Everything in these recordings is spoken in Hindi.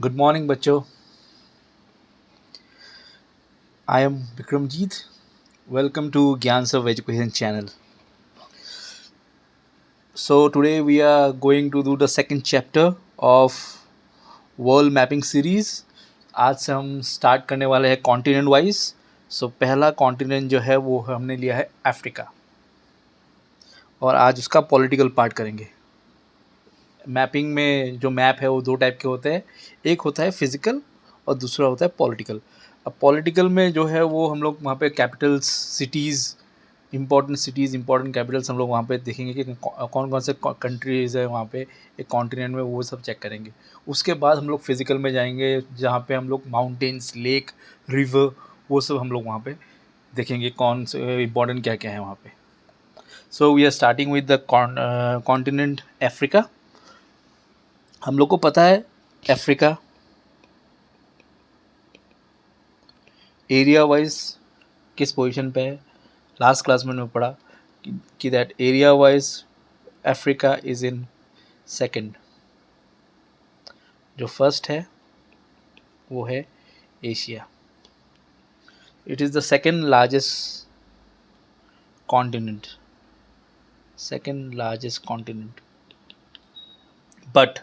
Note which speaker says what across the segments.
Speaker 1: गुड मॉर्निंग बच्चों. I am Vikramjit. Welcome to Gyans of Education channel. So today we are going to do the second chapter of world mapping series. आज से हम स्टार्ट करने वाले हैं कॉन्टिनेंट वाइज. सो पहला कॉन्टिनेंट जो है वो हमने लिया है अफ्रीका, और आज उसका पॉलिटिकल पार्ट करेंगे. मैपिंग में जो मैप है वो दो टाइप के होते हैं. एक होता है फिजिकल और दूसरा होता है पॉलिटिकल. अब पॉलिटिकल में जो है वो हम लोग वहाँ पे कैपिटल्स, सिटीज़, इंपॉर्टेंट कैपिटल्स हम लोग वहाँ पे देखेंगे कि कौन कौन से कंट्रीज़ है वहाँ पे एक कॉन्टिनेंट में, वो सब चेक करेंगे. उसके बाद हम लोग फिज़िकल में जाएंगे जहाँ पे हम लोग माउंटेन्स, लेक, रिवर, वो सब हम लोग वहाँ पे देखेंगे कौन से इंपॉर्टेंट क्या क्या है वहाँ पे. So we are starting with the continent Africa. हम लोग को पता है अफ्रीका एरिया वाइज किस पोजीशन पे है. लास्ट क्लास में पढ़ा कि that area wise Africa is in second. जो फर्स्ट है वो है Asia. It is the second largest continent. But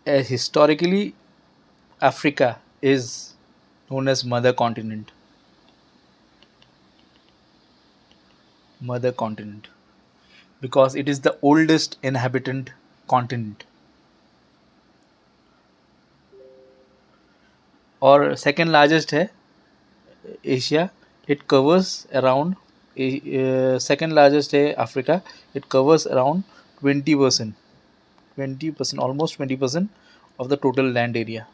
Speaker 1: historically Africa is known as mother continent because it is the oldest inhabitant continent. और सेकेंड लार्जेस्ट है Asia. It covers around, second largest है Africa. It covers around 20%, almost 20% of the total land area.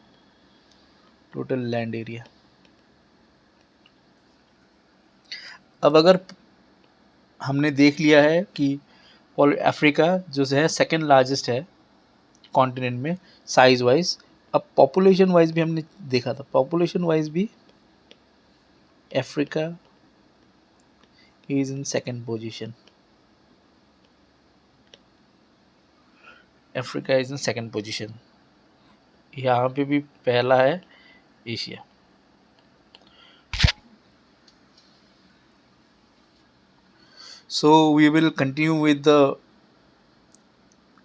Speaker 1: अब अगर हमने देख लिया है कि अफ्रीका जो है सेकेंड लार्जेस्ट है कॉन्टिनेंट में साइज वाइज. अब पॉपुलेशन वाइज भी हमने देखा था. पॉपुलेशन वाइज भी Africa is in second position. यहाँ पे भी पहला है Asia. So we will continue with the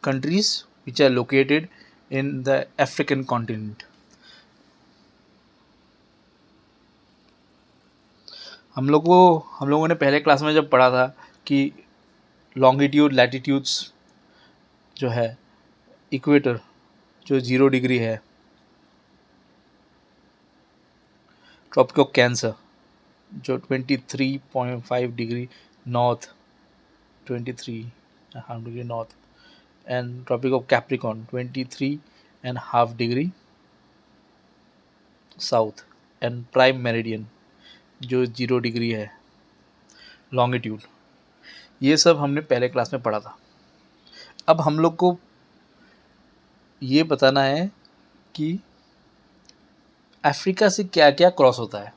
Speaker 1: countries which are located in the African continent. हम लोगों ने पहले क्लास में जब पढ़ा था कि लॉन्गिट्यूड, लैटिट्यूड्स जो है, इक्वेटर जो 0 डिग्री है, ट्रॉपिक ऑफ कैंसर जो 23.5 degree north, 23.5 degree north, and tropic of Capricorn 23.5 degree south, and Prime Meridian जो 0 डिग्री है लॉन्गिट्यूड. ये सब हमने पहले क्लास में पढ़ा था. अब हम लोग को ये बताना है कि अफ्रीका से क्या क्या क्रॉस होता है.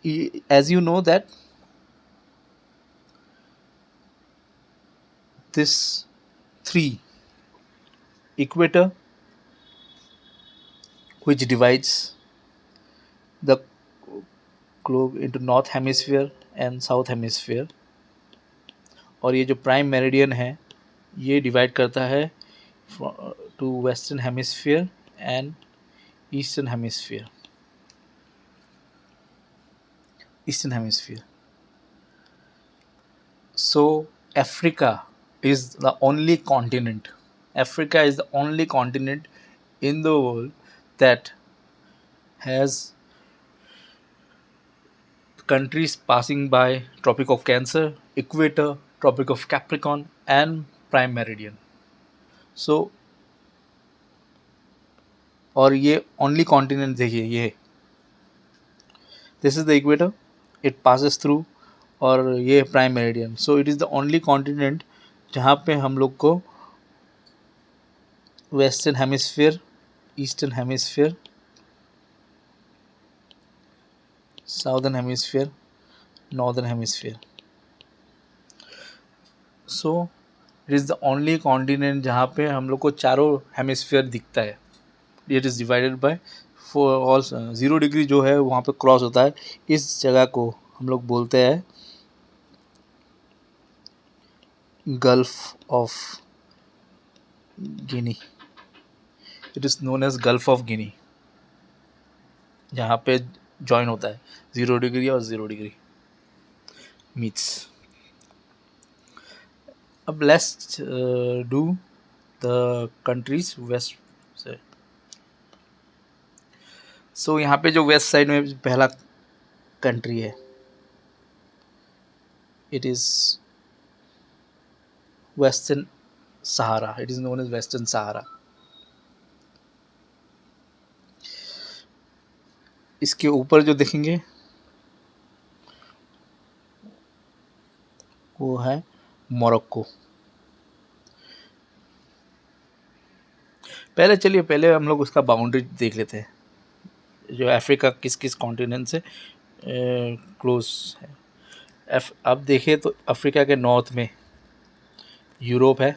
Speaker 1: As you know that this 3 equator which divides the globe into north hemisphere and south hemisphere, और ये जो प्राइम मेरिडियन है ये डिवाइड करता है to western hemisphere and eastern hemisphere. So Africa is the only continent in the world that has countries passing by Tropic of Cancer, Equator, Tropic of Capricorn and Prime Meridian. So और ये ओनली कॉन्टिनेंट देखिए, ये this is the equator, it passes through, और ये prime meridian. So it is the only continent जहाँ पे हम लोग को western hemisphere, eastern hemisphere, southern hemisphere, northern hemisphere. So it is the only continent जहाँ पे हम लोग को चारों हेमिस्फीयर दिखता है. It is divided by four all 0 degree जो है वहाँ पे क्रॉस होता है. इस जगह को हम लोग बोलते हैं gulf of Guinea. It is known as gulf of Guinea, जहाँ पे जॉइन होता है 0 डिग्री और 0 डिग्री मीट्स. अब let's do the countries west से. सो यहाँ पे जो वेस्ट साइड में पहला कंट्री है, it is western Sahara. It is known as western Sahara. इसके ऊपर जो देखेंगे वो है मोरक्को. पहले हम लोग उसका बाउंड्री देख लेते हैं, जो अफ्रीका किस किस कॉन्टिनेंट से क्लोज है. अब देखें तो अफ्रीका के नॉर्थ में यूरोप है.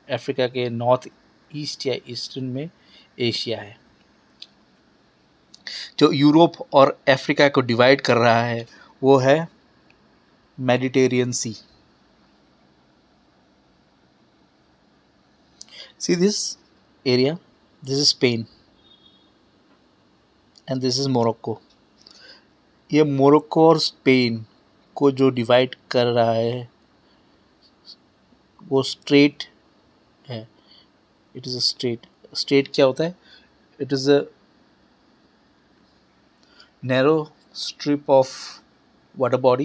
Speaker 1: अफ्रीका के नॉर्थ ईस्ट या ईस्टर्न में एशिया है. जो यूरोप और अफ्रीका को डिवाइड कर रहा है वो है Mediterranean Sea. See this area, this is Spain and this is Morocco. ये मोरक्को और स्पेन को जो डिवाइड कर रहा है वो स्ट्रेट है. It is a strait. Strait क्या होता है? It is a narrow strip of water body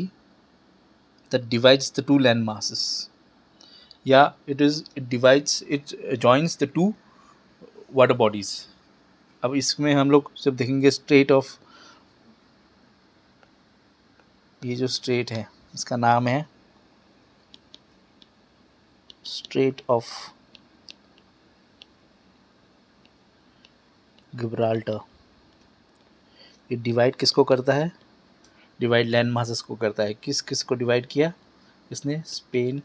Speaker 1: that divides the two land masses. it joins the two water bodies. अब इसमें हम लोग जब देखेंगे स्ट्रेट ऑफ, ये जो स्ट्रेट है इसका नाम है स्ट्रेट ऑफ गिब्राल्टर. ये डिवाइड किसको करता है? डिवाइड लैंड मासेस को करता है. किस किस को डिवाइड किया इसने? स्पेन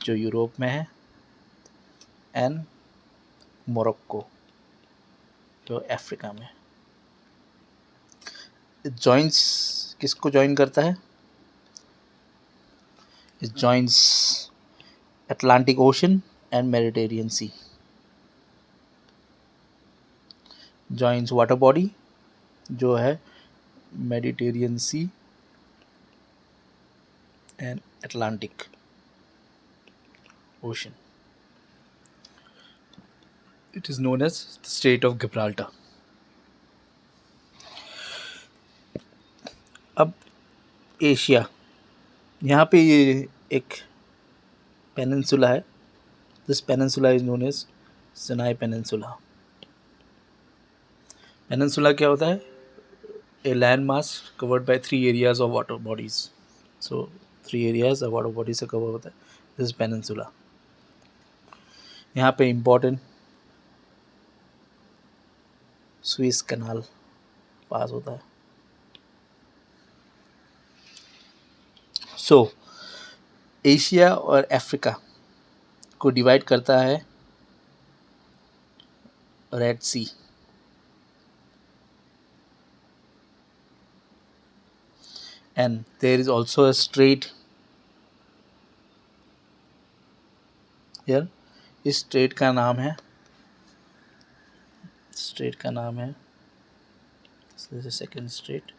Speaker 1: जो यूरोप में है एंड मोरक्को जो अफ्रीका में. जॉइंस किसको जॉइन करता है? It joins Atlantic Ocean and Mediterranean Sea. Joins water body जो है Mediterranean Sea and Atlantic Ocean. It is known as the Strait of Gibraltar. अब एशिया, यहाँ पे ये एक पेनिनसुला है. This peninsula is known as Sinai peninsula. Peninsula क्या होता है? A land mass covered by 3 areas of water bodies. So 3 areas of water bodies से cover होता है. This is peninsula. यहाँ पे important स्विस कैनाल पास होता है. सो एशिया और अफ्रीका को डिवाइड करता है Red Sea. And there is also a strait here. इस स्ट्रेट का नाम है second strait.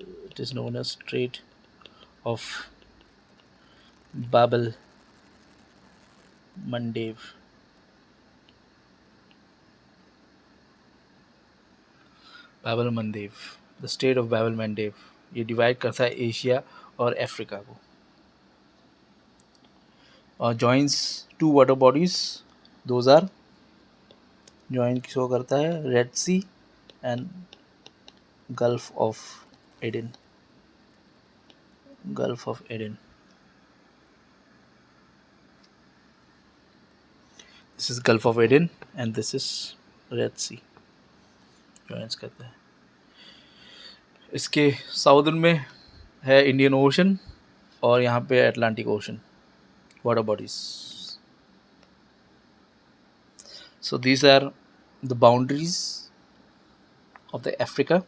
Speaker 1: It is known as strait of Bab el Mandeb. Babal मंडेव, the state of Bab el मंडेव. ये डिवाइड करता है एशिया और अफ्रीका को. और joins two water bodies. Those are join किसको करता है? Red Sea and Gulf of Aden. Gulf of Aden. This is Gulf of Aden and this is Red Sea. Joins करता है. इसके साउदर्न में है इंडियन ओशन और यहाँ पे Atlantic ocean water bodies. So these are the boundaries of the Africa.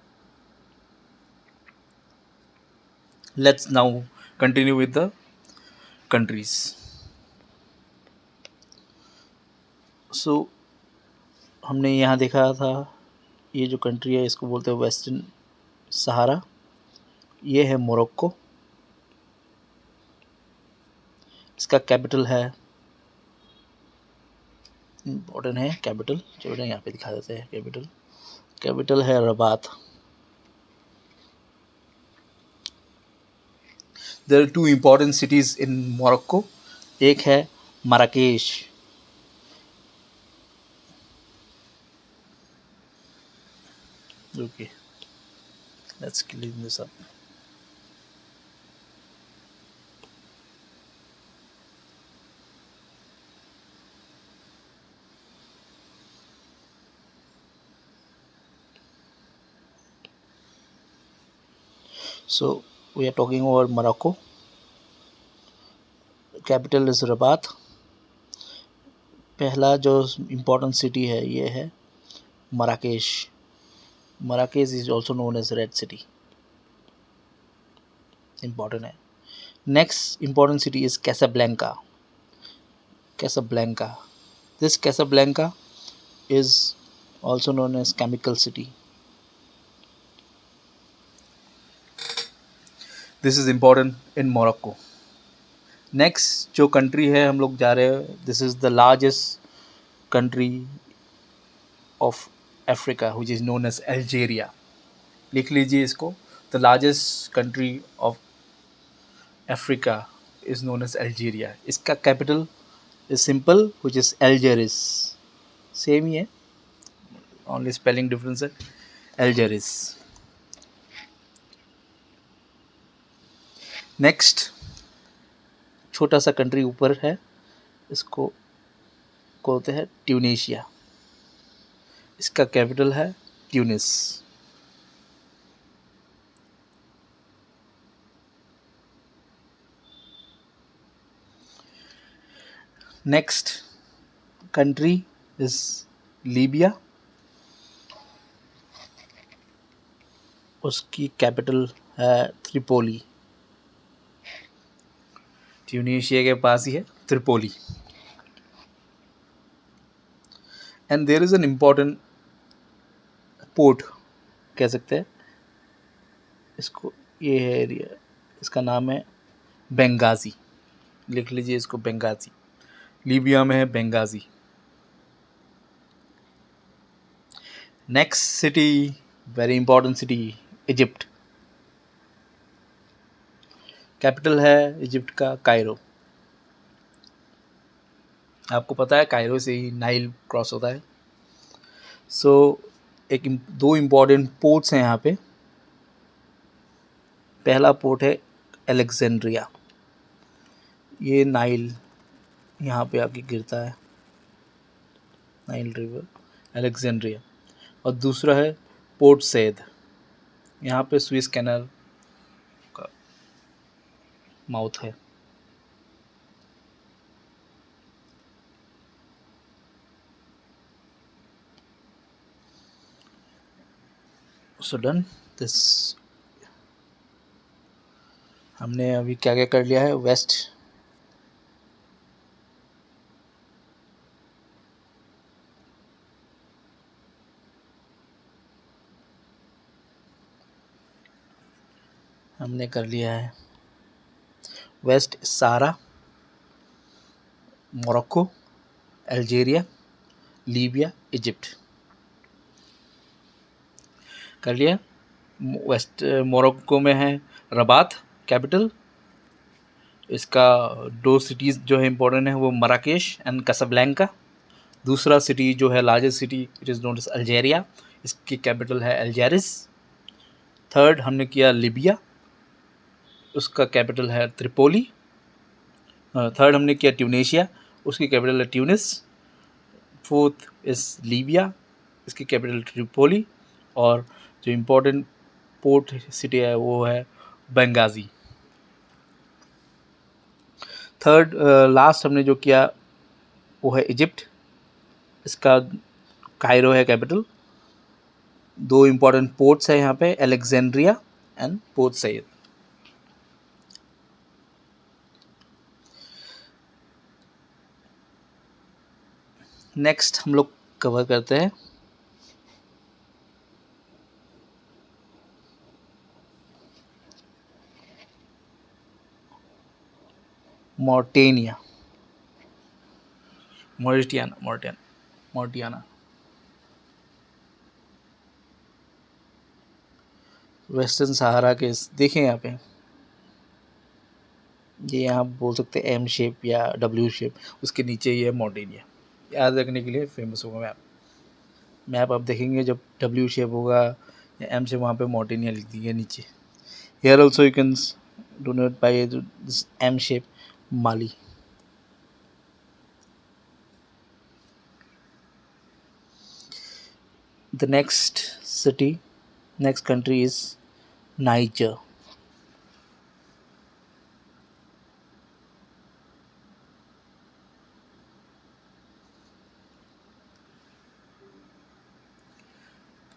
Speaker 1: Let's now continue with the countries. So हमने यहाँ देखा था, ये जो कंट्री है इसको बोलते हैं वेस्टर्न सहारा. ये है मोरक्को. इसका कैपिटल है, इम्पोर्टेंट है कैपिटल, चलो यहाँ पे दिखा देते हैं. कैपिटल है Rabat. There are two important cities in Morocco. एक है Marrakesh. Okay, let's clean this up. So we are talking about Morocco. Capital is Rabat. पहला जो इम्पोर्टेंट सिटी है ये है Marrakesh. Marrakesh is also known as red city. Important है. Next important city is Casablanca. Casablanca. This Casablanca is also known as chemical city. This is important in Morocco. Next जो country है हम लोग जा रहे हैं, this is the largest country of Africa which is known as Algeria. लिख लीजिए इसको. The largest country of Africa is known as Algeria. इसका capital is simple which is Algiers. Same ही है, only spelling difference है. Algiers. नेक्स्ट छोटा सा कंट्री ऊपर है, इसको बोलते हैं ट्यूनीशिया. इसका कैपिटल है Tunis. Next country is Libya. उसकी कैपिटल है त्रिपोली. ट्यूनीशिया के पास ही है Tripoli. And there is an important port कह सकते हैं इसको. ये है एरिया, इसका नाम है बेंगाजी. लिख लीजिए इसको बेंगाजी. लीबिया में है Benghazi. Next city, very important city, Egypt. Capital है इजिप्ट का कायरो. आपको पता है कायरो से ही नाइल क्रॉस होता है. सो दो इम्पॉर्टेंट पोर्ट्स हैं यहाँ पे. पहला पोर्ट है अलेक्जेंड्रिया. ये नाइल यहाँ पे आके गिरता है, नाइल रिवर, अलेक्जेंड्रिया. और दूसरा है पोर्ट सैद. यहाँ पे स्विस कैनाल का माउथ है. So done this. हमने अभी क्या क्या कर लिया है. वेस्ट हमने कर लिया है. वेस्ट सहारा, मोरक्को, अल्जीरिया, लीबिया, इजिप्ट कर लिया. वेस्ट मोरक्को में है रबात कैपिटल. इसका दो सिटीज़ जो है इम्पोर्टेंट है वो मराकेश एंड कासाब्लैंका. दूसरा सिटी जो है largest city, it is known as Algeria. इसकी कैपिटल है अल्जेरिस. थर्ड हमने किया लीबिया, उसका कैपिटल है त्रिपोली. थर्ड हमने किया ट्यूनीशिया, उसकी कैपिटल है ट्यूनिस. फोर्थ इस लीबिया, इसकी कैपिटल त्रिपोली. और जो इम्पोर्टेंट पोर्ट सिटी है वो है बेंगाजी. थर्ड लास्ट हमने जो किया वो है इजिप्ट, इसका कायरो है कैपिटल। दो इम्पॉर्टेंट पोर्ट्स है यहाँ पे, Alexandria and Port Said. Next हम लोग कवर करते हैं मॉरिटानिया। वेस्टर्न सहारा के देखें यहाँ पे, ये यहाँ बोल सकते हैं एम शेप या डब्ल्यू शेप, उसके नीचे ये है मॉरिटानिया। याद रखने के लिए फेमस होगा मैप। मैप आप देखेंगे जब डब्ल्यू शेप होगा या एम शेप, वहाँ पे मॉरिटानिया लिख दी है नीचे। Here also you can do note by this M shape, Mali. The next country is Niger.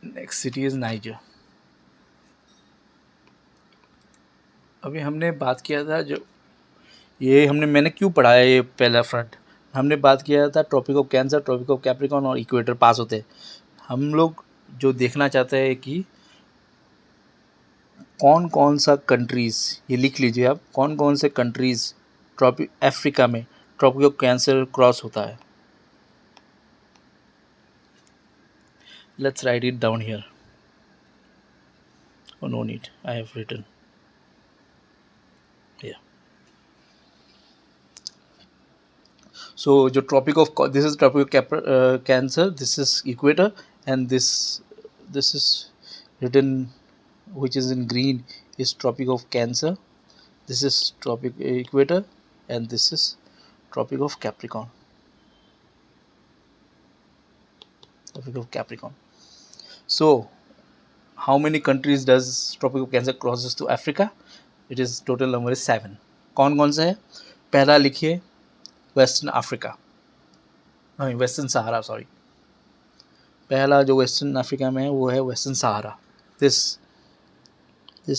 Speaker 1: Next city is Niger. अभी हमने बात किया था जो ये मैंने क्यों पढ़ा है ये पहला फ्रंट, हमने बात किया था Tropic of Cancer, Tropic of Capricorn और इक्वेटर पास होते हैं। हम लोग जो देखना चाहते हैं कि कौन कौन सा कंट्रीज़, ये लिख लीजिए आप, कौन कौन से कंट्रीज़ ट्रॉपिक अफ्रीका में ट्रॉपिक ऑफ कैंसर क्रॉस होता है। Let's write it down here. Oh, no need, I have written here. So जो tropic of this is tropic of cancer, this is equator, and this is written which is in green is tropic of cancer, this is tropic equator, and this is tropic of Capricorn. So how many countries does tropic of cancer crosses to Africa? It is total number is 7. कौन कौन सा है? पहला लिखिए वेस्टर्न अफ्रीका, नहीं वेस्टर्न सहारा, सॉरी। पहला जो वेस्टर्न अफ्रीका में है वो है western Sahara. This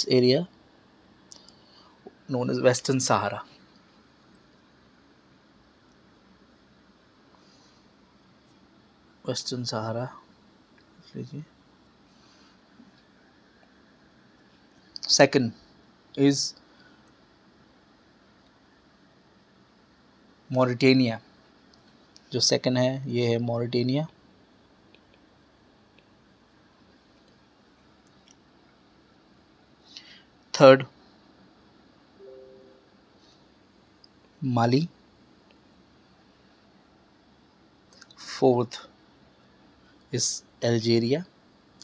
Speaker 1: area known as western Sahara. Western Sahara लीजिए। सेकंड इज मॉरिटानिया, जो सेकंड है ये है Mauritania. Third Mali. Fourth is Algeria,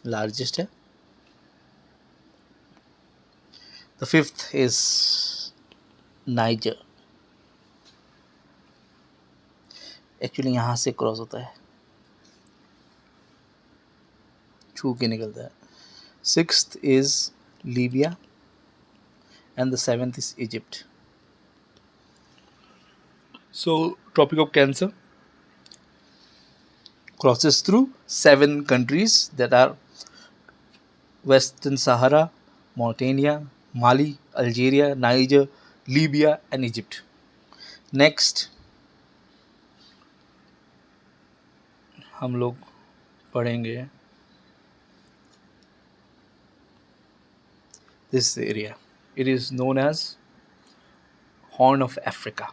Speaker 1: largest है। The fifth is Niger, actually यहाँ से क्रॉस होता है, छू के निकलता है। Sixth is Libya and the seventh is Egypt. So tropic of cancer crosses through 7 countries that are Western Sahara, Mauritania, Mali, Algeria, Niger, Libya and Egypt. Next हम लोग पढ़ेंगे this area. It is known as Horn of Africa.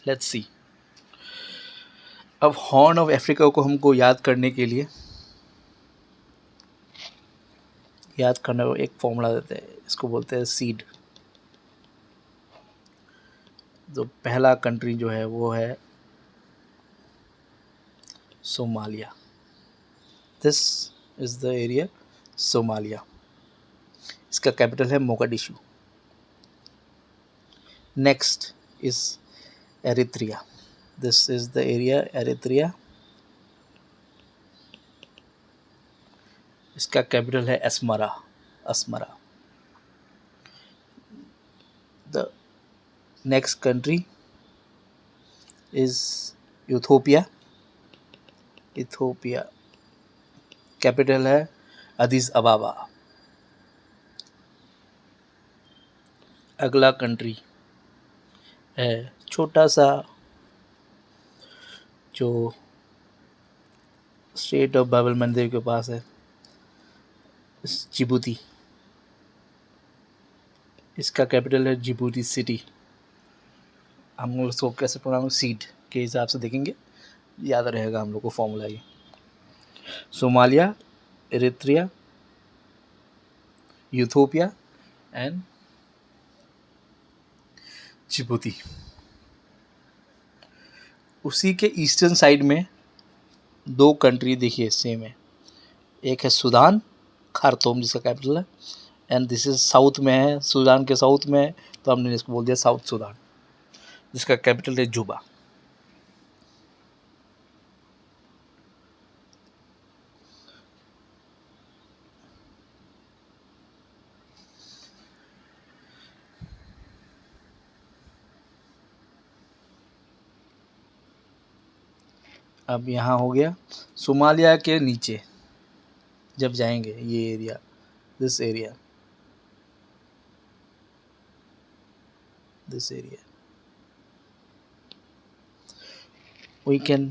Speaker 1: Let's see. अब हॉर्न ऑफ अफ्रीका को हमको याद करने के लिए याद करने को एक फॉर्मूला देते हैं, इसको बोलते हैं सीड। जो पहला कंट्री जो है वो है Somalia. This is the area Somalia, इसका कैपिटल है Mogadishu. Next is Eritrea, this is the area Eritrea, इसका कैपिटल है Asmara. The next country is Ethiopia. Ethiopia, capital है अदीस अबाबा. अगला कंट्री है छोटा सा जो स्टेट ऑफ बाबल मंदिर के पास है, जिबूती. इसका कैपिटल है जिबूती सिटी. हम लोग इसको कैसे प्रोनाउंस, सीड के हिसाब से देखेंगे, याद रहेगा हम लोग को फॉर्मूला ये. Somalia, Eritrea, Ethiopia and Djibouti. उसी के ईस्टर्न साइड में दो कंट्री देखिए सेम है. एक है सूडान, खार्तूम जिसका कैपिटल है, एंड दिस इज साउथ में है, सूडान के साउथ में है, तो हमने इसको बोल दिया साउथ सूडान, जिसका कैपिटल है जुबा. अब यहाँ हो गया सोमालिया के नीचे जब जाएंगे, ये area, this area, we can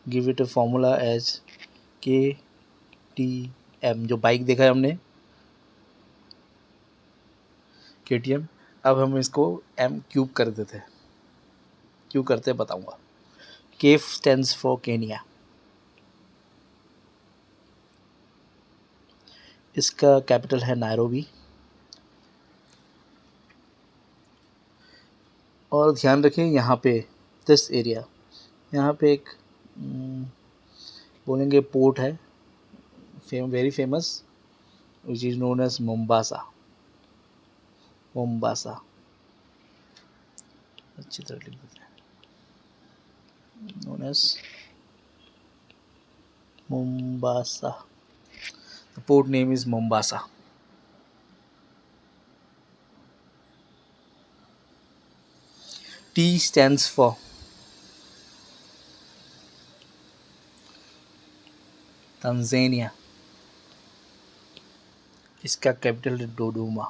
Speaker 1: give it a formula as KTM. जो बाइक देखा है हमने KTM, अब हम इसको M क्यूब कर देते हैं. क्यों करते हैं बताऊंगा. K stands for Kenya. इसका कैपिटल है नायरोबी. और ध्यान रखें यहाँ पे दिस एरिया, यहाँ पे एक बोलेंगे पोर्ट है, very famous, which is known as Mombasa. अच्छी तरह लिख देते हैं, known as Mombasa. The port name is Mombasa. T stands for Tanzania. इसका कैपिटल है डोडोमा.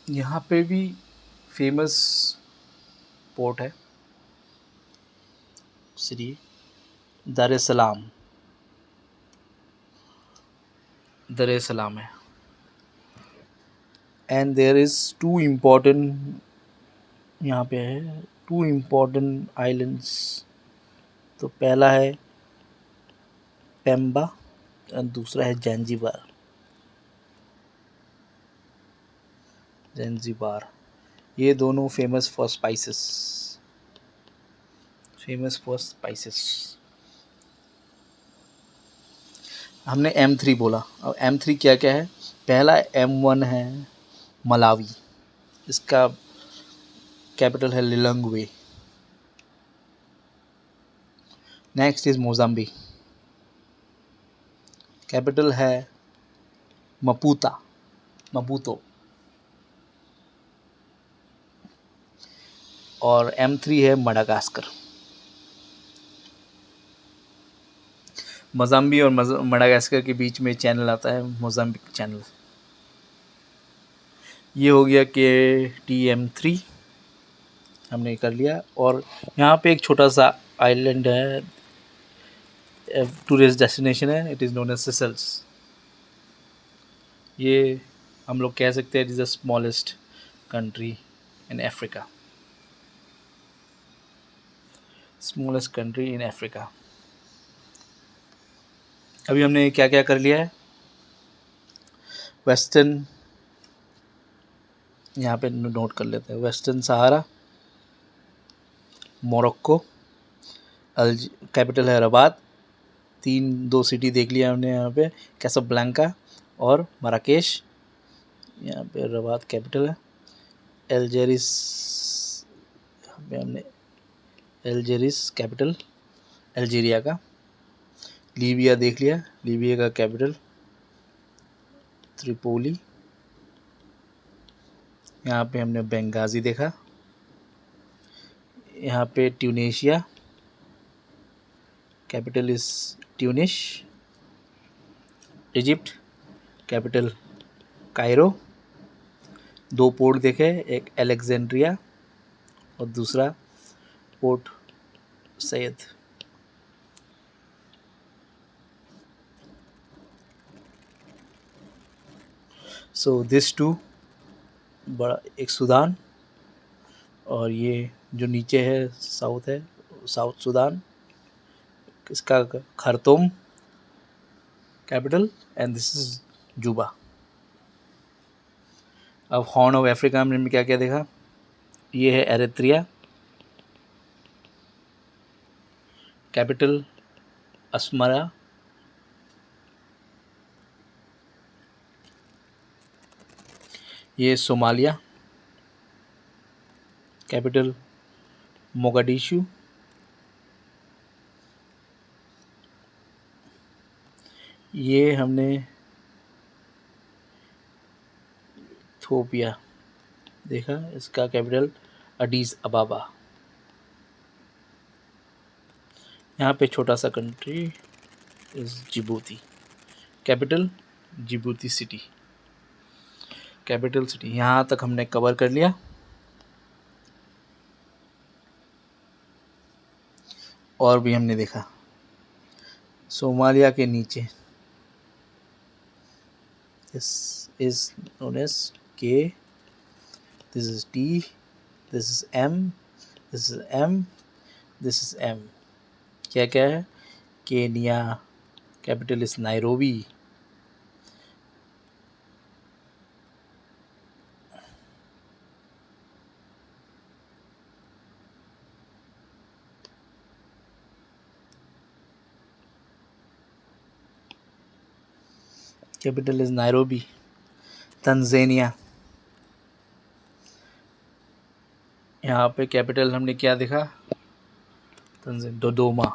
Speaker 1: यहाँ पे भी फेमस पोर्ट है, सिटी दार एस सलाम है. And there is two important, यहाँ पे है टू इम्पोर्टेंट आइलैंड्स. तो पहला है पेम्बा और दूसरा है ज़ैंज़िबार. ये दोनों फेमस फॉर स्पाइसेस. हमने M3 बोला. अब M3 क्या क्या है. पहला M1 है मलावी, इसका कैपिटल है लिलोंग्वे. नेक्स्ट इज मोजाम्बिक, कैपिटल है मपूतो. और M3 है मडागास्कर. मोजाम्बिक और मडागास्कर के बीच में चैनल आता है, मोजाम्बिक चैनल. ये हो गया KTM3 हमने कर लिया. और यहाँ पे एक छोटा सा आइलैंड है, टूरिस्ट डेस्टिनेशन है, it is known as Seychelles. ये हम लोग कह सकते हैं it is the smallest country in Africa. अभी हमने क्या क्या कर लिया है. वेस्टर्न, यहाँ पे नोट कर लेते हैं, वेस्टर्न सहारा, मोरक्को, कैपिटल है रबात. दो सिटी देख लिया हमने यहाँ पे, कैसाब्लैंका और मराकेश. यहाँ पे रबात कैपिटल है. अल्जेरिस, हमने अल्जेरिस कैपिटल अल्जीरिया का. लीबिया देख लिया, लीबिया का कैपिटल त्रिपोली, यहाँ पे हमने बेंगाजी देखा, यहाँ पे Tunisia, capital is Tunis, Egypt, capital Cairo, दो पोर्ट देखे, एक अलेक्जेंड्रिया और दूसरा port Said. So this two, बड़ा एक सूडान, और ये जो नीचे है साउथ है, साउथ सूडान, इसका खर्तुम कैपिटल, एंड दिस इज जुबा। अब हॉर्न ऑफ अफ्रीका में क्या क्या देखा, ये है एरिथ्रिया, कैपिटल अस्मरा, ये सोमालिया, कैपिटल मोगाडिशु, ये हमने इथियोपिया देखा, इसका कैपिटल अडीस अबाबा। यहाँ पे छोटा सा country is Djibouti, capital Djibouti city, capital city. यहाँ तक हमने कवर कर लिया। और भी हमने देखा सोमालिया के नीचे, this is known as K, this is T, this is M, this is M, this is M. क्या क्या है, Kenya, capital is Nairobi, capital is Nairobi. Tanzania, यहाँ पे कैपिटल हमने क्या देखा, Dodoma,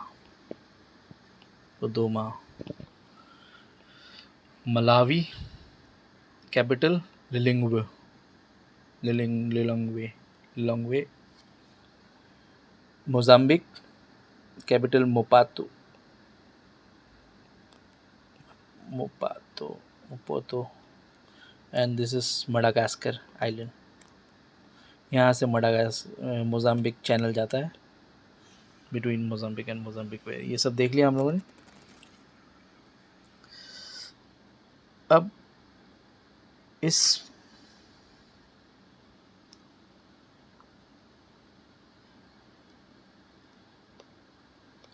Speaker 1: Dodoma. Malawi, capital Lilongwe, Lilongwe. Mozambique, capital Maputo, Maputo, and this is Madagascar island. यहाँ से मोजाम्बिक चैनल जाता है, between Mozambique and Mozambique way. ये सब देख लिया हम लोगों ने। अब इस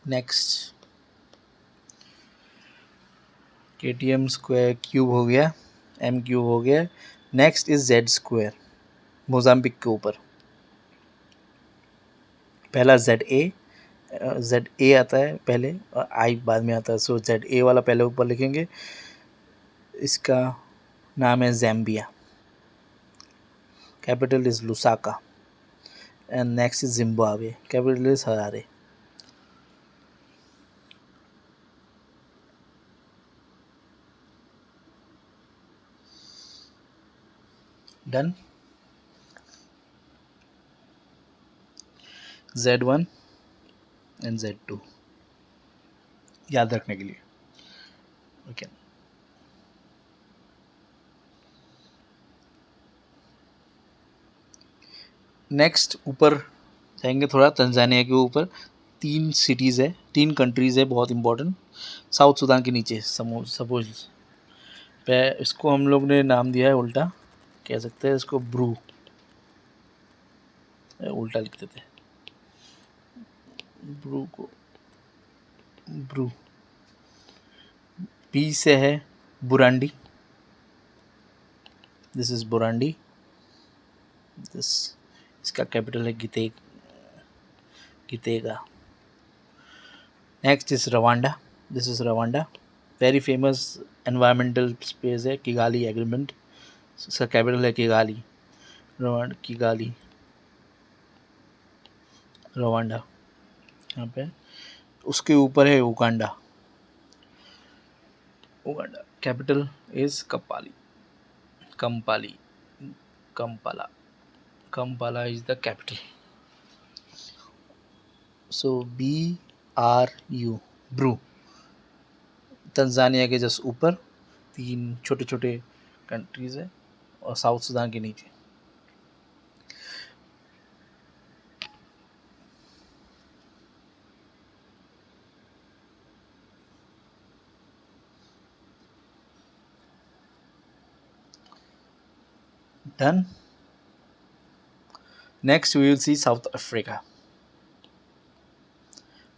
Speaker 1: नेक्स्ट KTM स्क्वायर क्यूब हो गया, M क्यूब हो गया। Next is Z square, Mozambique के ऊपर। पहला ZA आता है पहले और I बाद में आता है, सो ZA वाला पहले ऊपर लिखेंगे। इसका नाम है ज़ैम्बिया, capital is Lusaka, and next is Zimbabwe, capital is Harare. Done. Z1 and Z2 याद रखने के लिए, ओके। नेक्स्ट ऊपर जाएंगे थोड़ा, तंजानिया के ऊपर 3 सिटीज़ है, 3 कंट्रीज़ है बहुत इंपॉर्टेंट, साउथ सूडान के नीचे। सपोज इसको हम लोग ने नाम दिया है, उल्टा कह सकते हैं इसको, ब्रू, उल्टा लिख देते हैं ब्रू को, ब्रू। बी से है बुरांडी, दिस इज बुरांडी, इसका कैपिटल है Gitega. Next is Rwanda, this is Rwanda, very famous environmental space है, किगाली एग्रीमेंट, इसका कैपिटल है किगाली, रवांडा। यहाँ पे उसके ऊपर है उगांडा, कैपिटल इज कपाली। Kampala. Kampala is the capital. So BRU, BRU, Tanzania के जस्ट ऊपर 3 छोटे छोटे कंट्रीज है और साउथ सुदान के नीचे. Done. Next we will see South Africa.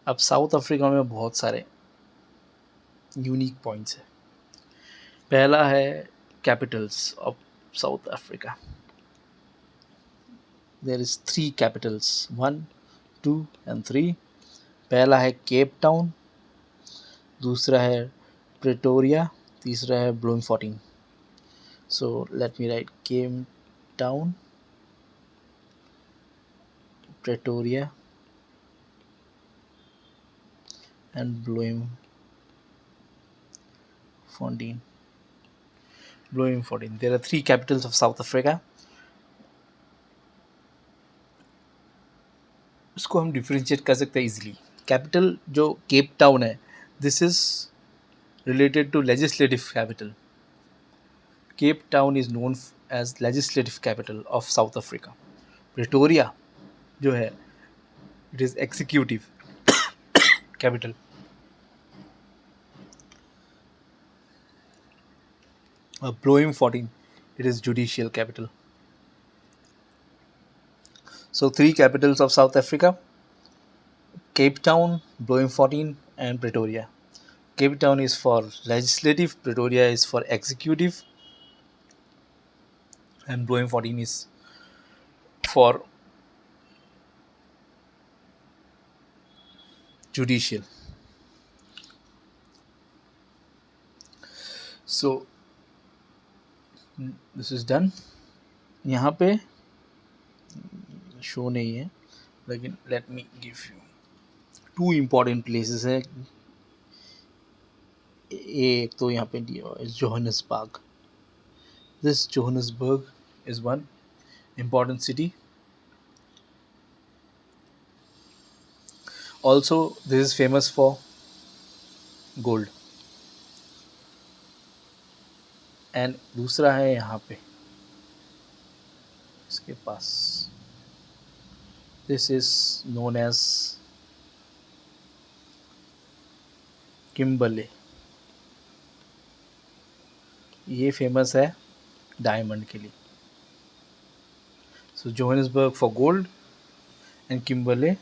Speaker 1: अब साउथ अफ्रीका में बहुत सारे यूनिक पॉइंट्स है. पहला है capitals of South Africa. There is 3 capitals, 1, 2 and 3. पहला है केप टाउन, दूसरा है प्रेटोरिया, तीसरा है Bloemfontein. So let me write Cape Town, Pretoria and Bloemfontein. There are 3 capitals of South Africa. इसको हम डिफरेंशिएट कर सकते हैं इजीली. कैपिटल जो केप टाउन है, this is related to legislative capital. Cape Town is known as legislative capital of South Africa. Pretoria जो है, it is executive capital. Bloemfontein, it is judicial capital. So 3 capitals of South Africa: Cape Town, Bloemfontein and Pretoria. Cape Town is for legislative, Pretoria is for executive and Bloemfontein is for judicial. So this is done. यहाँ पे शो नहीं है, लेकिन let me give you 2 important places है. एक तो यहाँ पे दिया हुआ है Johannesburg. This Johannesburg is one important city. Also this is famous for gold. and दूसरा है यहाँ पे इसके पास, this is known as Kimberley. ये फेमस है डायमंड के लिए. So Johannesburg for gold and Kimberley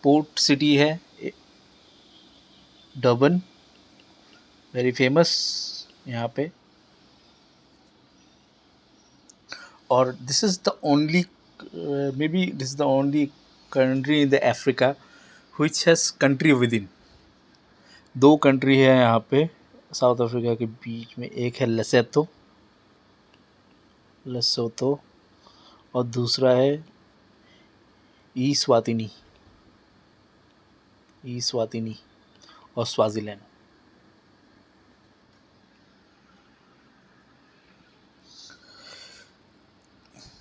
Speaker 1: port city है. डर्बन वेरी फेमस यहाँ पे. और this is the only, maybe this is the only country in the Africa which has country within. 2 country है यहाँ पे साउथ अफ्रीका के बीच में. एक है लेसोतो और दूसरा है ईस्वातिनी और स्वाजीलैंड.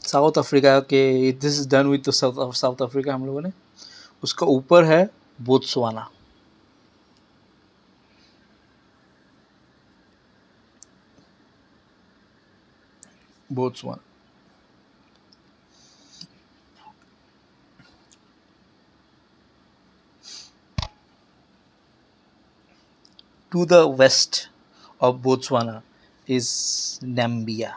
Speaker 1: साउथ अफ्रीका के, this is done with south Africa हम लोगों ने. उसका ऊपर है Botswana. To the west of Botswana is Namibia.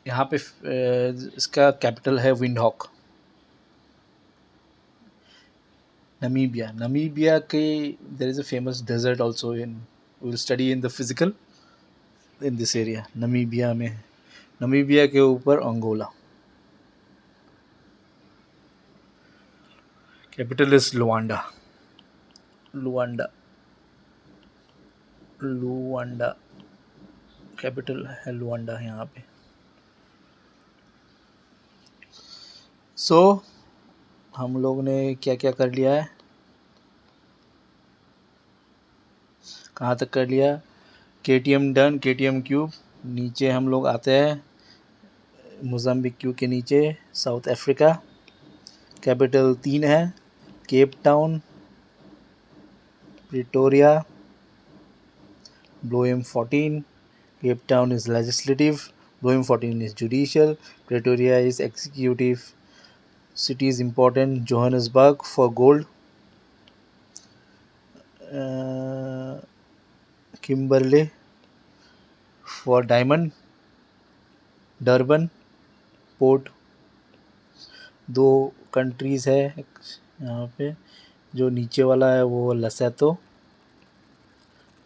Speaker 1: यहाँ पे इसका कैपिटल है विंडहॉक. नमीबिया के there is a famous desert also. In we will study in the physical in this area. Namibia में, नमीबिया के ऊपर Angola. Capital is Luanda. Capital है लुआंडा यहाँ पे. सो हम लोग ने क्या क्या कर लिया है. कहाँ तक कर लिया? KTM done, KTM cube. नीचे हम लोग आते हैं मोज़ाम्बिक क्यू के नीचे, साउथ अफ्रीका। कैपिटल 3 है, केप टाउन, प्रिटोरिया, ब्लोएम 14। Cape Town is legislative, Bloemfontein is judicial, Pretoria is executive. City is important, Johannesburg for gold, Kimberley for diamond, Durban port. 2 countries है यहाँ पे, जो नीचे वाला है वो Lesotho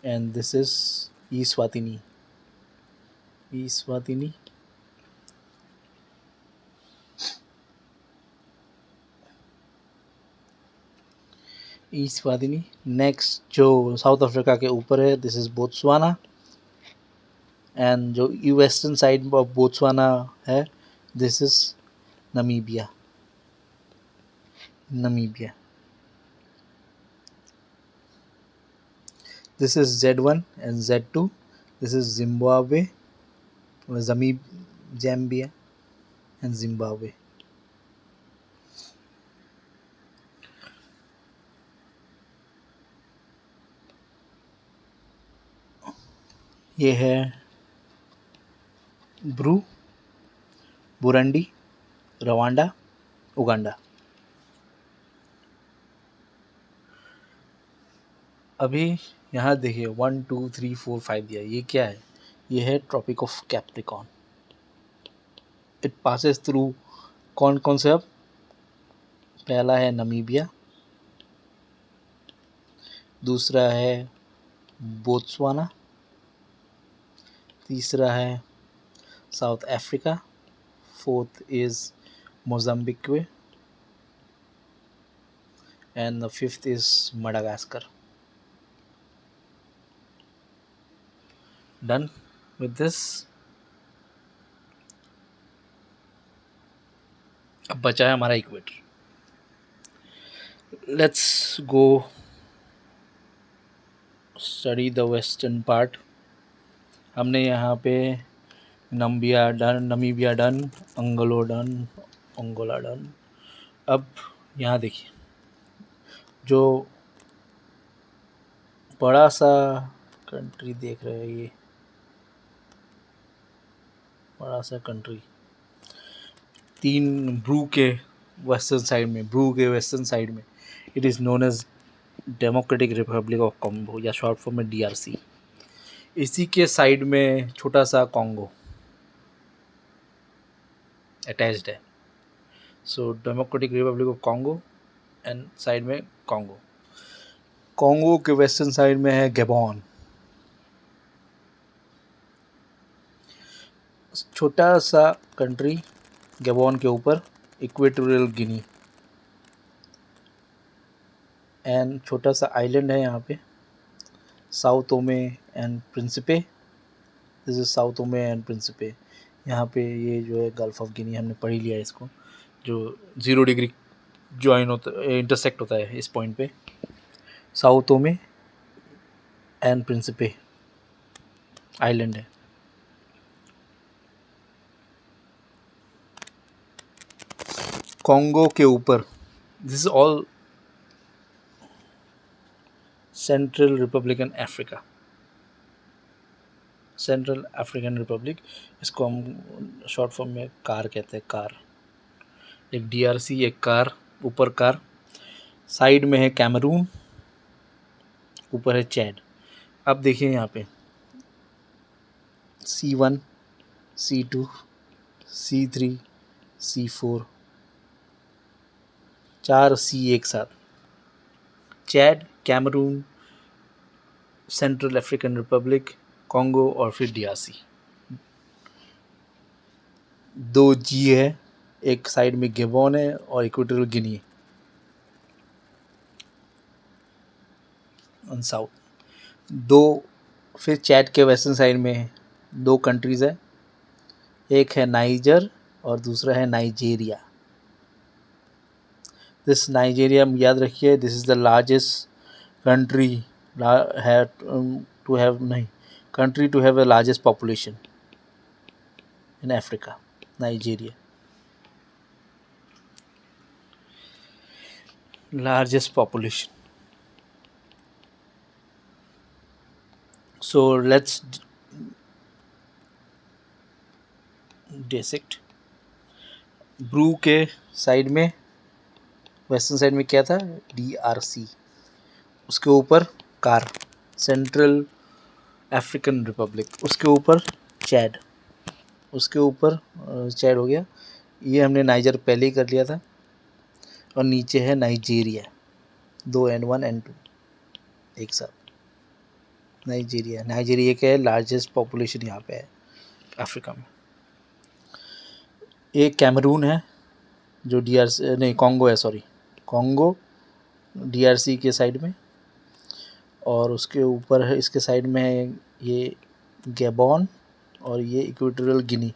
Speaker 1: and this is Eswatini. Next जो साउथ अफ्रीका के ऊपर है, दिस इज़ बोत्सवाना। एंड जो वेस्टर्न साइड ऑफ बोत्सवाना है, this is Namibia. This is Z1 and Z2. This is Zimbabwe, Zambia and Zimbabwe. ये है बुरुंडी, रवांडा, उगांडा। अभी यहाँ देखिए 1 2 3 4 5 दिया, ये क्या है? ये है Tropic of Capricorn. It passes through कौन कौन से? अब पहला है नमीबिया, दूसरा है बोत्सवाना, तीसरा है south Africa, fourth is Mozambique and the fifth is Madagascar. Done with this. अब बचा है हमारा equator. Let's go study the western part. हमने यहाँ पे नमीबिया डन, अंगोला डन। अब यहाँ देखिए, जो बड़ा सा कंट्री देख रहे हैं, ये बड़ा सा कंट्री 3 ब्रू के वेस्टर्न साइड में, it is known as Democratic Republic of Congo, या शॉर्ट फॉर्म में DRC। इसी के साइड में छोटा सा कॉन्गो अटैच्ड है। So Democratic Republic of Congo and side में कॉन्गो के वेस्टर्न साइड में है गैबॉन। छोटा सा कंट्री गैबॉन के ऊपर इक्वेटोरियल गिनी एंड छोटा सा आइलैंड है यहाँ पे, साउथ ओमे and Principe. This is south ओमे एंड प्रिंसिपे। यहाँ पे ये जो है गल्फ ऑफ गिनी, हमने पढ़ ही लिया इसको, जो 0 डिग्री इंटरसेक्ट होता है इस पॉइंट पे। साउथ ओमे एंड प्रिंसिपे आइलैंड है। कॉन्गो के ऊपर, this is all central African Republic, इसको हम शॉर्ट फॉर्म में कार कहते हैं। कार, एक DRC, एक कार, ऊपर कार, साइड में है कैमरून, ऊपर है चैड। अब देखिए यहाँ पे C1, C2, C3, C4, 4 C एक साथ, Chad, Cameroon, Central African Republic, Congo और फिर DRC। 2 G है, एक साइड में गैबॉन है और इक्वेटोरियल गिनी है ऑन साउथ। 2 फिर चैड के वेस्टर्न साइड में 2 कंट्रीज़ है, एक है नाइजर और दूसरा है नाइजीरिया। दिस नाइजीरिया याद रखिए, this is the largest country to have नहीं country to have the largest population in Africa, Nigeria. Largest population. So let's dissect. BRU के साइड में, वेस्टर्न साइड में क्या था, DRC, उसके ऊपर कार, सेंट्रल अफ्रीकन रिपब्लिक, उसके ऊपर चैड, उसके ऊपर चैड हो गया, ये हमने नाइजर पहले ही कर लिया था, और नीचे है नाइजीरिया, 2 N1 N2 एक साथ। नाइजीरिया का लार्जेस्ट पॉपुलेशन यहाँ पे है अफ्रीका में। एक कैमरून है जो DRC नहीं कॉन्गो है, सॉरी कॉन्गो DRC के साइड में, और उसके ऊपर है, इसके साइड में है ये गैबॉन, और ये इक्वेटोरियल गिनी,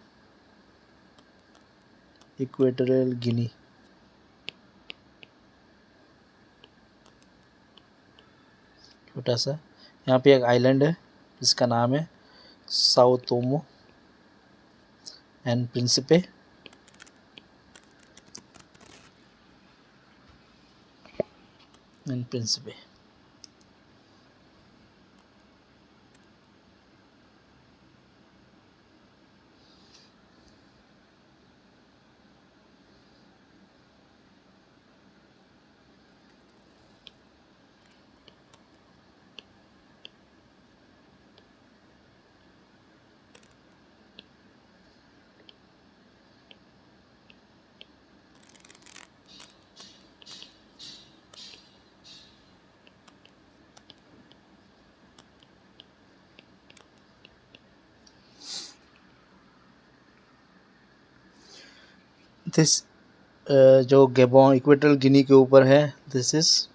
Speaker 1: छोटा सा। यहाँ पे एक आइलैंड है जिसका नाम है Sao Tome and Principe. This जो गैबॉन इक्वेटोरियल गिनी के ऊपर है, this is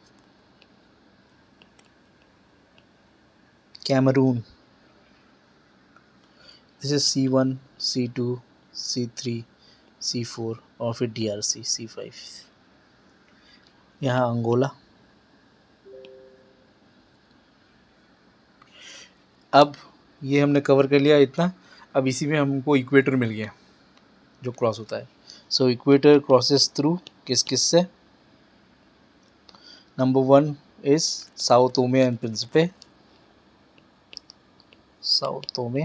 Speaker 1: Cameroon. This is C1, C2, C3, C4 और फिर DRC C5। यहाँ अंगोला। अब ये हमने कवर कर लिया इतना। अब इसी में हमको इक्वेटर मिल गया जो क्रॉस होता है। सो इक्वेटर क्रॉसेस थ्रू किस किस से, number 1 is Sao Tome and Principe, Sao Tome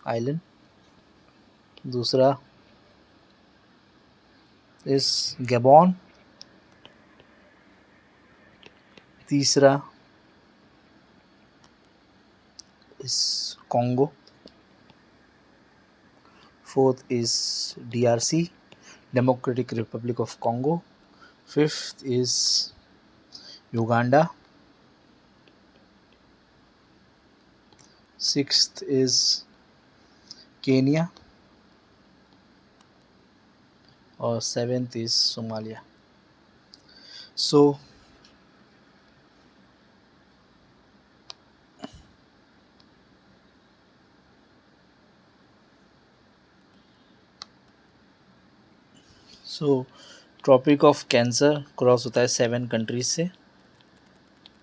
Speaker 1: island. दूसरा इज गैबॉन। तीसरा is Congo. Fourth is DRC, Democratic Republic of Congo. Fifth is Uganda. Sixth is Kenya, और seventh is Somalia. So tropic of Cancer cross होता है 7 कंट्रीज से,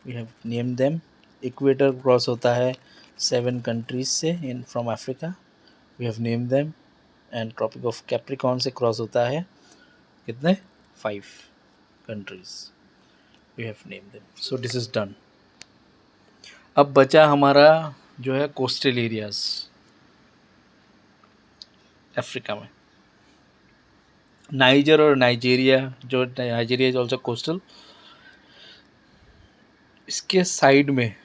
Speaker 1: we have name them. Equator cross होता है 7 कंट्रीज से in from Africa, we have name them. And tropic of Capricorn से क्रॉस होता है कितने, 5 countries, we have name them. So this is done. अब बचा हमारा जो है कोस्टल एरियाज अफ्रीका में। नाइजर और नाइजीरिया, जो नाइजीरिया इज ऑल्सो कोस्टल, इसके साइड में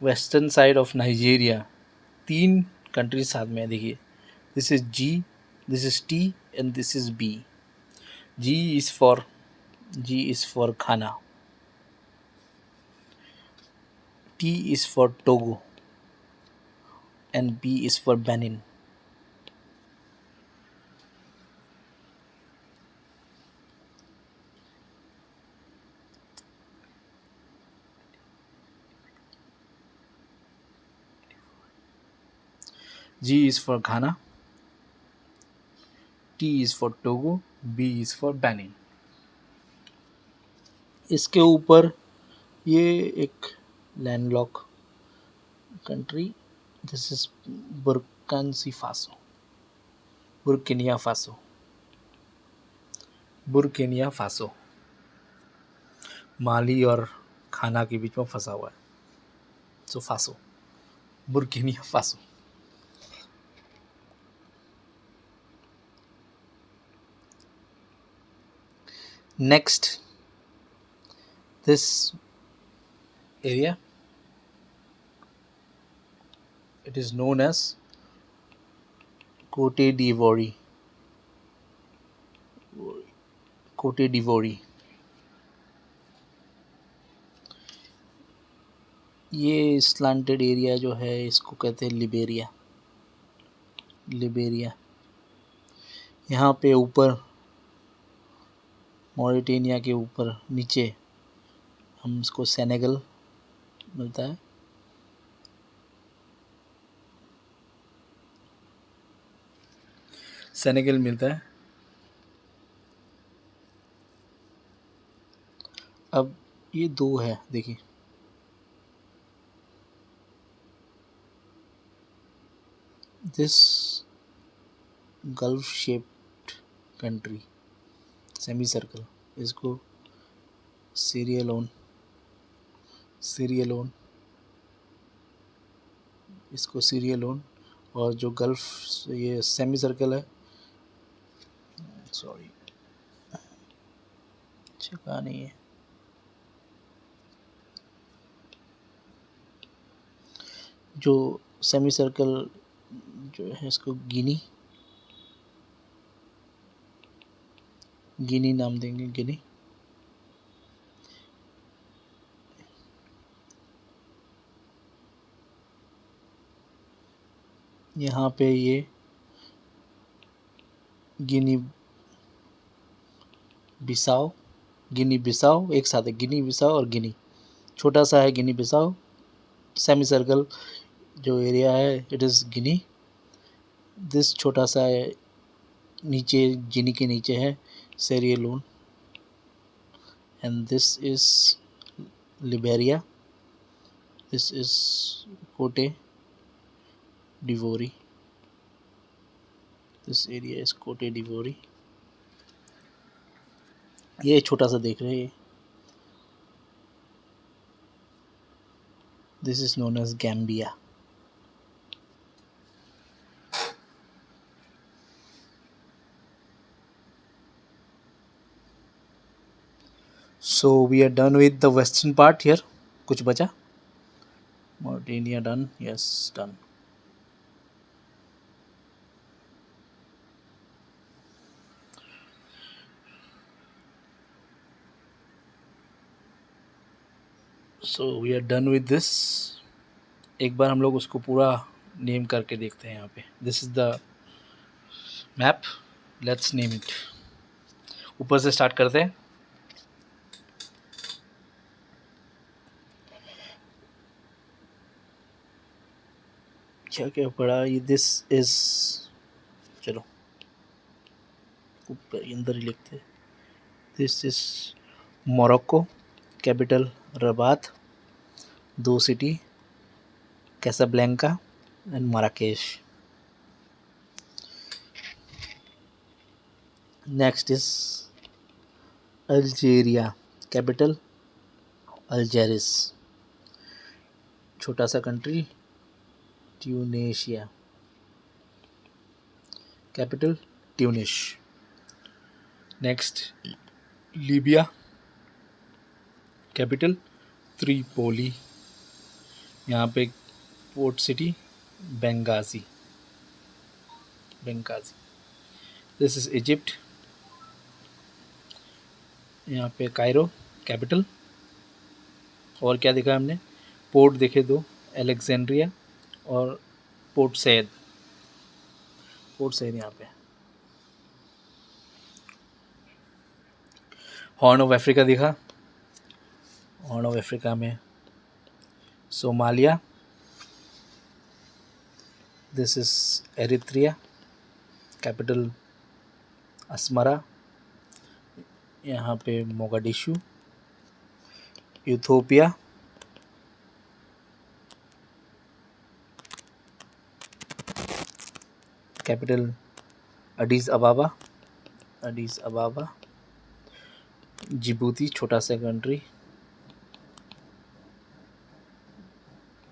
Speaker 1: western side of Nigeria 3 countries साथ में देखिए, this is G, this is T and this is B। G is for Ghana, T is for Togo, and B is for Benin. G is for Ghana, T is for Togo, B is for Benin। इसके ऊपर ये एक landlocked country. This is Burkina Faso. Burkina Faso. Burkina Faso Mali और खाना के बीच में फंसा हुआ है. So Faso, Burkina Faso. Next, this area, it is known as Cote d'Ivoire. Cote d'Ivoire. ये स्लांटेड एरिया जो है इसको कहते हैं लिबेरिया. लिबेरिया. यहाँ पे ऊपर मॉरिटेनिया के ऊपर नीचे हम इसको सेनेगल मिलता है. सेनेगल मिलता है. अब ये दो है देखिए. This gulf shaped country semi circle, इसको सीरियलोन, इसको सीरियलोन. और जो गल्फ ये सेमी सर्कल है, सॉरी छिपा नहीं है, जो सेमी सर्कल जो है इसको गिनी नाम देंगे. गिनी. यहाँ पे ये गिनी बिसाओ एक साथ है. गिनी बिसाओ और गिनी. छोटा सा है गिनी बिसाओ. सेमी सर्कल जो एरिया है इट इज़ गिनी. दिस छोटा सा है नीचे, गिनी के नीचे है Sierra Leone. And this is Liberia. This is Cote d'Ivoire. This area is Cote डिवोरी. ये छोटा सा देख रहे हैं. This is known as Gambia. So we are done with the western part here. कुछ बचा? Mauritania done. Yes, done. So we are done with this. एक बार हम लोग उसको पूरा नेम करके देखते हैं यहाँ पे. This is the map. Let's name it. ऊपर से स्टार्ट करते हैं. क्या क्या पड़ा ये. दिस इज, चलो ऊपर अंदर ही लिखते हैं. This is Morocco. Capital Rabat. 2 city Casablanca and Marrakesh. Next is Algeria. Capital Algiers. छोटा सा country Tunisia. Capital Tunis. Next Libya. Capital Tripoli. यहाँ पे port city Benghazi. This is Egypt. यहाँ पे कायरो कैपिटल. और क्या देखा हमने? पोर्ट देखे 2, अलेक्जेंड्रिया और पोर्ट सैद. यहाँ पे. हॉर्न ऑफ अफ्रीका देखा. हॉर्न ऑफ अफ्रीका में Somalia. This is Eritrea. Capital Asmara. यहाँ पे Mogadishu. Ethiopia. Capital Addis Ababa, Addis Ababa. Djibouti छोटा सा कंट्री,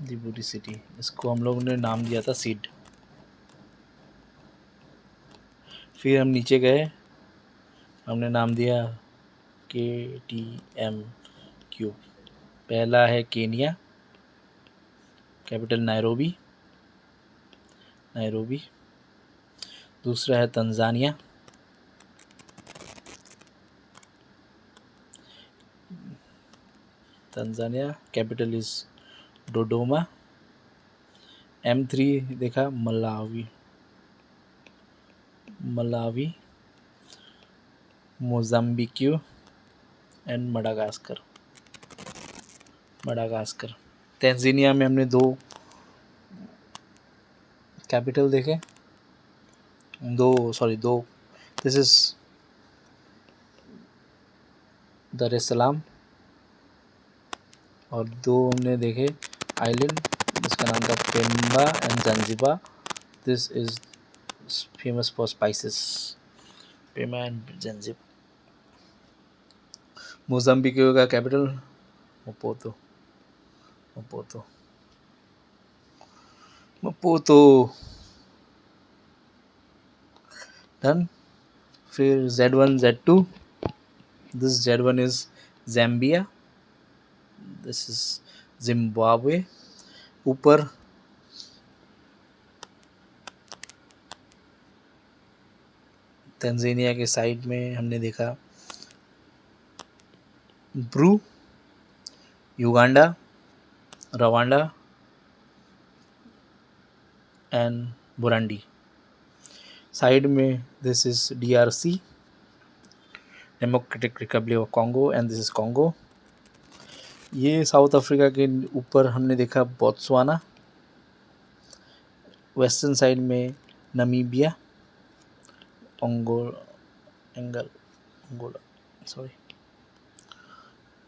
Speaker 1: जिबूती सिटी, इसको हम लोगों ने नाम दिया था सीड। फिर हम नीचे गए, हमने नाम दिया KTM3। पहला है केनिया, कैपिटल नायरोबी, नायरोबी। दूसरा है Tanzania, Tanzania, capital is Dodoma. M3 देखा, Malawi, Malawi, Mozambique and Madagascar, Madagascar. Tanzania में हमने दो कैपिटल देखे, दो दिस इज दर एस सलाम, और दो हमने देखे आइलैंड, जिसका नाम था Pemba and Zanzibar. This is famous for spices, Pemba and Zanzibar. Mozambique का capital Maputo, Maputo, Maputo. Done. फिर Z1 Z2, this Z1 is Zambia, this is Zimbabwe. ऊपर तंजानिया के साइड में हमने देखा ब्रू, Uganda, Rwanda and Burundi. Side में this is DRC, Democratic Republic of Congo, and this is Congo. ये साउथ अफ्रीका के ऊपर हमने देखा बोत्सवाना। वेस्टर्न साइड में नमीबिया, अंगोला, सॉरी,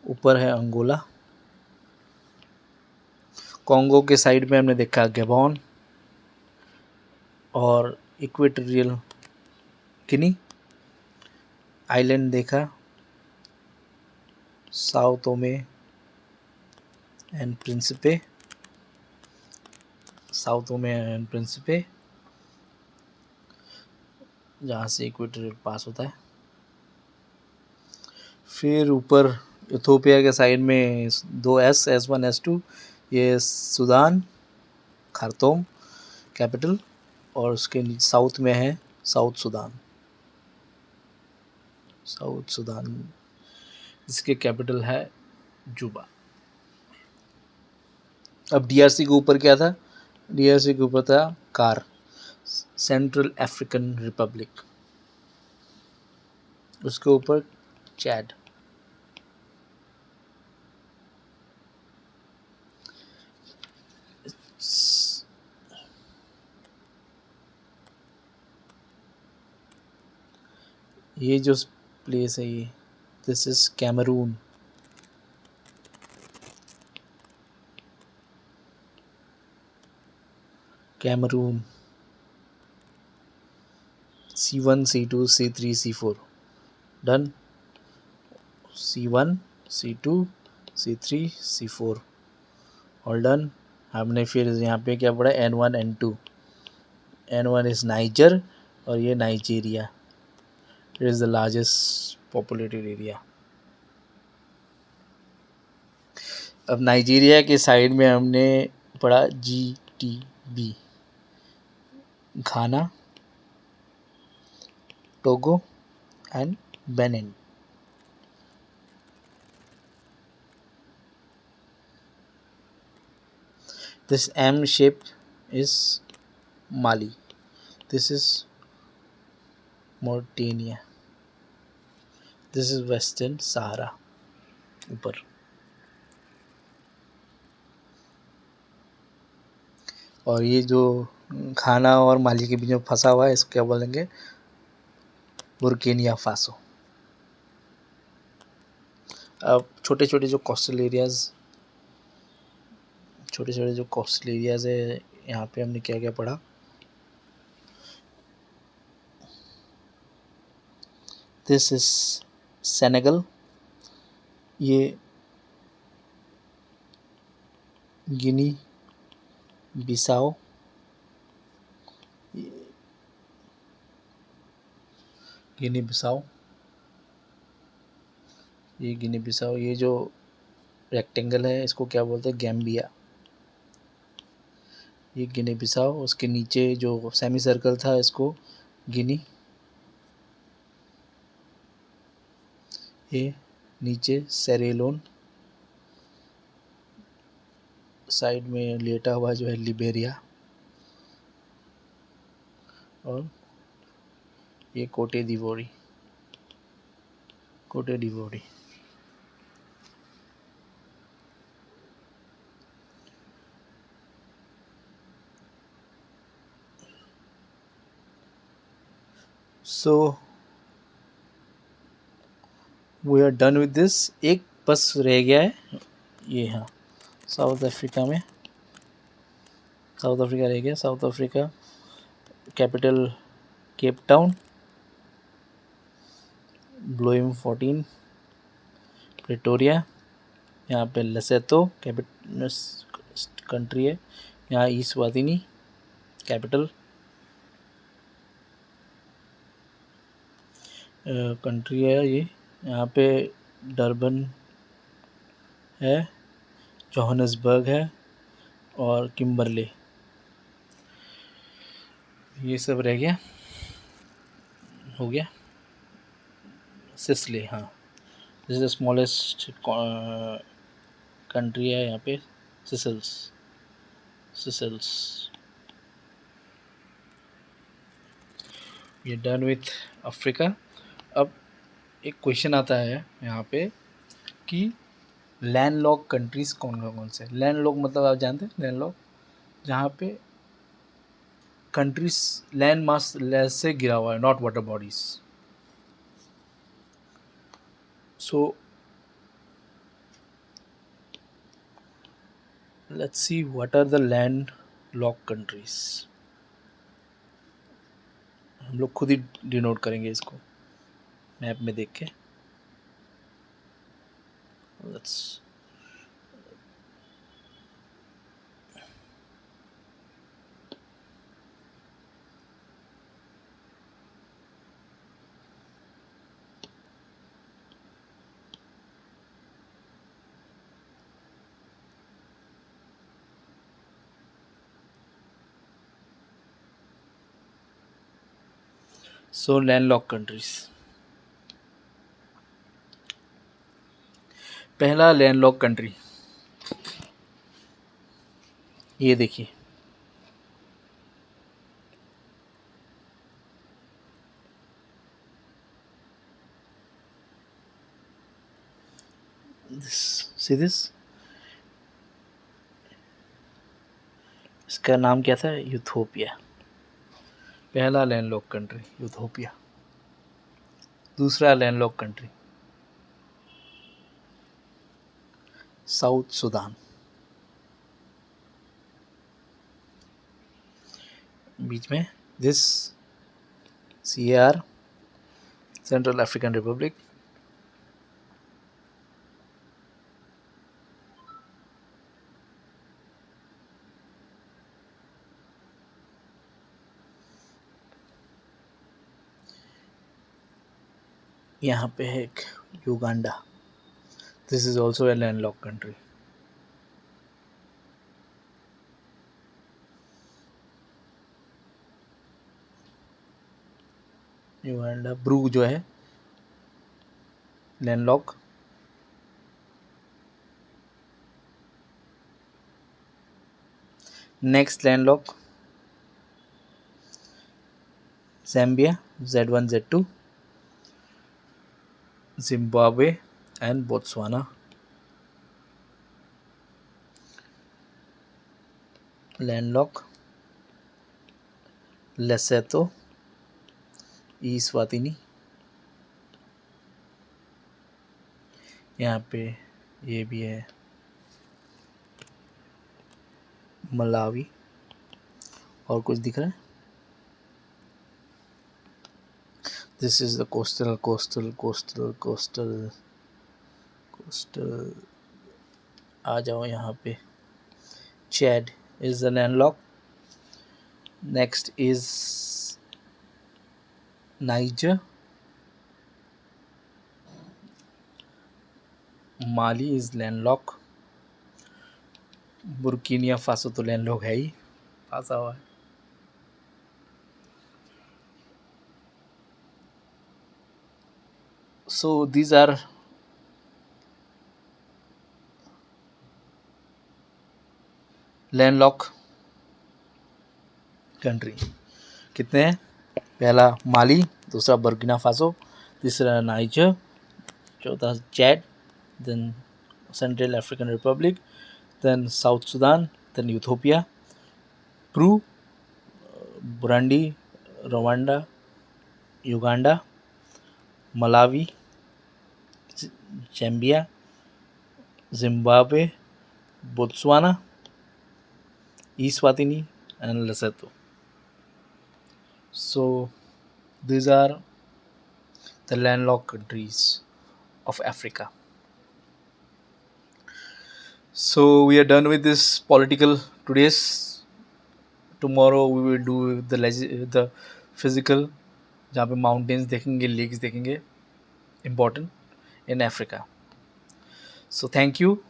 Speaker 1: ऊपर है अंगोला। कॉन्गो के साइड में हमने देखा गैबोन और इक्वेटोरियल गिनी। आइलैंड देखा Sao Tome and Principe, Sao Tome and Principe, जहाँ से इक्वेटोरियल पास होता है। फिर ऊपर इथोपिया के साइड में दो S1 S2, ये सूडान, खार्तूम कैपिटल, और उसके साउथ में है साउथ सूडान, साउथ सूडान, जिसके कैपिटल है जुबा। अब DRC के ऊपर क्या था? DRC के ऊपर था कार, सेंट्रल अफ्रीकन रिपब्लिक। उसके ऊपर चैड। ये जो प्लेस है, ये this is Cameroon, Cameroon. C1 C2 C3 C4 done. C1 C2 C3 C4 all done. हमने फिर यहाँ पे क्या पढ़ा? N1 N2। N1 is niger, और ये Nigeria. It is the largest populated area. अब नाइजीरिया के साइड में हमने पढ़ा GTB, Ghana, Togo and Benin. This M shape is Mali. This is Mauritania. This is Western Sahara ऊपर। और ये जो घाना और माली के बीच में फंसा हुआ है, इसको क्या बोलेंगे? Burkina Faso. अब छोटे छोटे जो कोस्टल एरियाज़ है, यहाँ पे हमने क्या क्या पढ़ा? दिस इज सेनेगल, ये गिनी बिसाओ, गिनी बिसाओ, ये गिनी बिसाओ, ये जो रेक्टेंगल है इसको क्या बोलते हैं, गैम्बिया। ये गिनी बिसाओ, उसके नीचे जो सेमी सर्कल था इसको गिनी, ये नीचे सेरेलोन, साइड में लेटा हुआ जो है लिबेरिया, और ये Cote d'Ivoire, Cote d'Ivoire. So we are done with this. एक बस रह गया है, ये हाँ साउथ अफ्रीका में, साउथ अफ्रीका रह गया। South Africa capital Cape Town, Bloemfontein, Pretoria, यहाँ पे लेसोथो कैपिटल कंट्री है, यहाँ ईस्वातिनी कैपिटल कंट्री है ये, यहाँ पे डरबन है, जोहान्सबर्ग है और किम्बरले, ये सब रह गया, हो गया। सिसली, हाँ this is the smallest country है यहाँ पे, सिसल्स, ये डन विथ अफ्रीका। अब एक क्वेश्चन आता है यहाँ पे कि लैंडलॉक कंट्रीज़ कौन कौन से। लैंडलॉक मतलब आप जानते हैं, लैंडलॉक जहाँ पे कंट्रीज लैंड मास से गिरा हुआ है, not water bodies. So let's see what are the land lock countries. हम लोग खुद ही डिनोट करेंगे इसको मैप में देख के। Let's so landlock countries. पहला लैंडलॉक कंट्री ये देखिए, सी दिस, इसका नाम क्या था, यूथोपिया। पहला लैंडलॉक कंट्री यूथोपिया। दूसरा लैंडलॉक कंट्री साउथ सुडान। बीच में this CAR, Central African Republic. यहाँ पे है एक Uganda, this is also a landlock country. Uganda, ब्रू जो है landlock. Next landlock Zambia, Z1 Z2, Zimbabwe and Botswana. Landlock Lesotho, Eswatini, यहाँ पे ये भी है मलावी, और कुछ दिख रहा है। This is the coastal. आ जाओ यहाँ पे. Chad is the landlocked. Next is Niger. Mali is landlocked. Burkina Faso तो लैंडलॉक है ही, फंसा हुआ है. So these are landlock country. कितने हैं? पहला माली, दूसरा बुर्किना फासो, तीसरा नाइजर, चौथा Chad, then Central African Republic, then South Sudan, then Ethiopia, Peru, Burundi, Rwanda, Uganda, Malawi, Zambia, Zimbabwe, Botswana, Eswatini, and Lesotho. So these are the landlocked countries of Africa. So we are done with this political today's. Tomorrow we will do the physical, जहाँ पे mountains देखेंगे, lakes देखेंगे, important in Africa. So thank you.